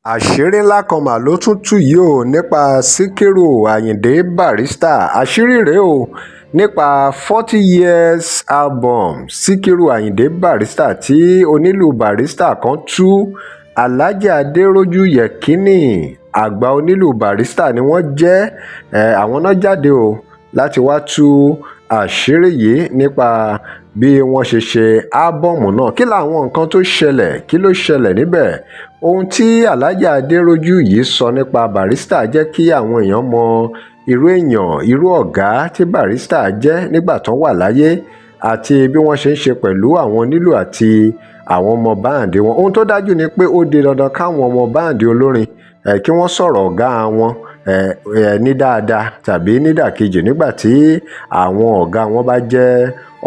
àṣírí ńlá kan mà ló tún tú yìí o nípa Síkírù Àyìndé Barrister. àṣírí rèé o nípa 40 years album Síkírù Àyìndé Barrister tí Onilu Barrister kan tú. Alhaji Adéròjú Yẹ̀kínì àgbà Onilu Barrister ni wọ́n jẹ́ àwọn náà jáde o láti wá tú àṣírí yìí nípa bí wọ́n ṣe ṣe ábọ̀mù náà. Kí làwọn nǹkan tó ṣẹlẹ̀, kí ló ṣẹlẹ̀ níbẹ̀? Ohun tí Alhaji Adéròjú yìí sọ nípa Barrister jẹ́ kí àwọn èèyàn mọ irú èèyàn, irú ọ̀gá tí Barrister jẹ́ nígbà tán wà láyé àti bí wọ́n ṣe ń ṣe pẹ̀lú àwọn onílù àti àwọn ọmọ báǹdì wọn. Ohun tó dájú ni pé ó di dandan káwọn ọmọ báǹdì olórin kí wọ́n sọ̀rọ̀ ọ̀gá wọn ní dáadáa tàbí nídàkejì nígbà tí àwọn ọ̀gá wọn bá jẹ́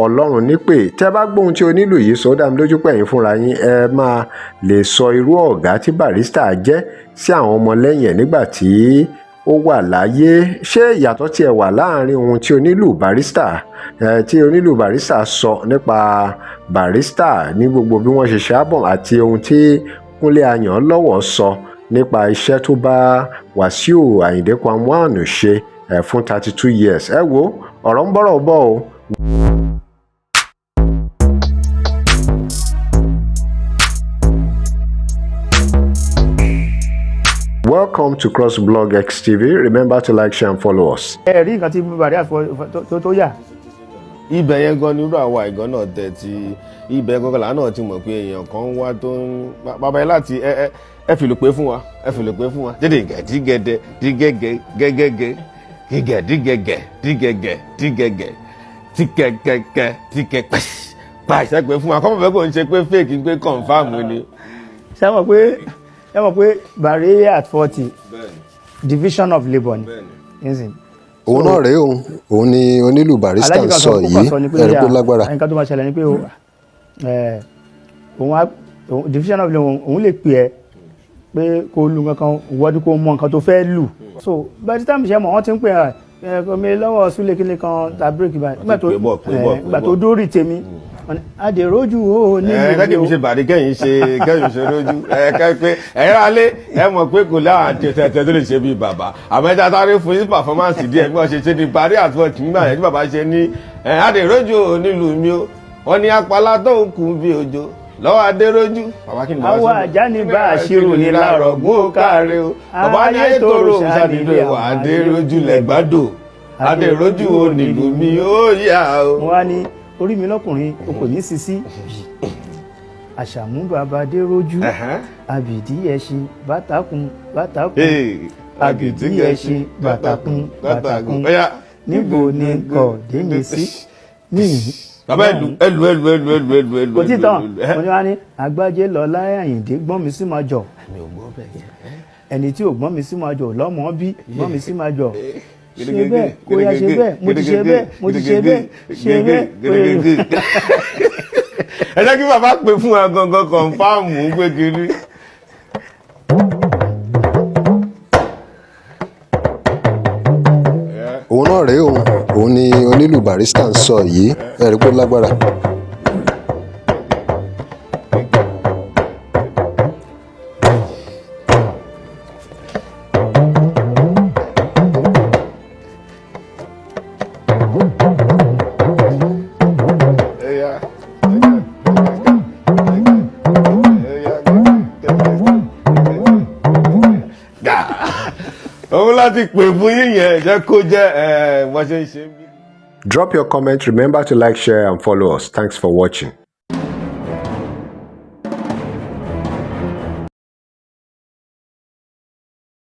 Ọlọ́run nípè. Tẹ́ bá gbóhun tí onílù yìí sọ, dá mi lójú pé ẹ̀yin fúnra yín máa lè sọ irú ọ̀gá tí Barrister jẹ́ sí àwọn ọmọlẹ́yìn ẹ̀ nígbà tí ó wà láyé. Ṣé ìyàtọ̀ tiẹ̀ wà láàrin ohun tí Onilu Barrister sọ nípa Barrister ní gbogbo bí wọ́n ṣe ṣe ábọ̀m àti ohun tí Kúnlé Ayanlowo sọ nípa iṣẹ́ tó bá Wasiu Ayinde ṣe fún 32 years. Ẹ wo ọ̀rọ̀ ń bọ̀rọ̀ bọ̀ o. Welcome to CrossBlog X TV. Remember to like, share and follow us. Ẹ rí nǹkan tí Barrister tó yà. Ibẹ̀ yẹn gan ni irú àwa ìgan náà tẹ̀ tí ibẹ̀ gangan làá náà ti mọ̀ pé èèyàn kan wá tó ń bàbá yẹn láti ẹ fìlù pé fún wa dédé dígẹ̀dẹ̀ dígẹ̀gẹ̀ gẹ́gẹ́gẹ́ gígẹ̀ dígẹ̀gẹ̀ dígẹ̀gẹ̀ dígẹ̀gẹ̀ tíkẹ̀kẹ̀kẹ̀ tíkẹ̀pẹ̀ pàṣẹ pé fún wa kọ́mọ̀ fẹ́ kò ń ṣe pé fake pé confam ni. Ṣé mọ̀ pé Barrister at 40 division of labour ni. Òun náà rèé òun ni Onilu Barrister sọ yìí ẹ̀rí pé lágbára. Nǹkan tó máa ṣẹlẹ̀ ni pé division of labour òun lè pè ẹ́ pé kó lu nǹkan wọ́dún kó mọ nǹkan tó fẹ́ lù. So by the time ṣe mọ̀ wọ́n ti ń pè ẹ́ mi lọ́wọ́ súlẹ̀ kíni kan ta bírèkì báyìí nígbà tó dórí tèmi Adéròjú o ní ìlú. Kẹ́kẹ́ mi ṣe bàdí kẹ́yìn ṣe rójú kẹ́ pé ẹ̀rọ alẹ́ ẹ mọ̀ pé kò láwọn tẹ̀tẹ̀ tó lè ṣe bíi bàbá àmọ́ ẹja sáré fún yín pàfọ́mánsì díẹ̀ bí wọ́n ṣe ní parí àtúwọ̀tì nígbà yẹn tí bàbá ṣe ní Adéròjú o nílùú mi o wọ́n ní apalá tó ń kú bí òjò lọ́wọ́ Adéròjú. Àwọn àjà ní bá àṣírò ní láàrọ̀ gún káre o bàbá ní ètòrò ṣàdìdò ìwà Adéròjú lẹ́gbàdo Adéròjú o nílùú mi ó yà o. Mo wá ní orí mi lọ́kùnrin o kò ní sisi àṣàmú bàbá Adéròjú àbìdí ẹṣin bàtàkùn àbìdí ẹṣin bàtàkùn níbo ni kò dé mi sí níyìn. Bàbá ẹlù. Kò tí tán mo ní wá ní Àgbájé Lọlá Àyìndé gbọ́n mi sí máa jọ. Ẹni tí ò gbọ́n mi sí máa jọ lọ́mọ bí gbọ́n mi sí máa jọ. Ṣe bẹ́ẹ̀ kó yá ṣe bẹ́ẹ̀ mo ti ṣe bẹ́ẹ̀ ṣe bẹ́ẹ̀. Ẹ jẹ́ kí bàbá pè fún wa gangan kọ̀ǹfàmù pé kiri. Òun náà rèé òun ni Onilu Barrister sọ yìí ẹ̀rí pé lágbára. Òun láti pè fún yíyẹn jẹ́ kó jẹ́ wọ́n ṣe ń ṣe. Drop your comment. Remember to like, share and follow us. Thanks for watching.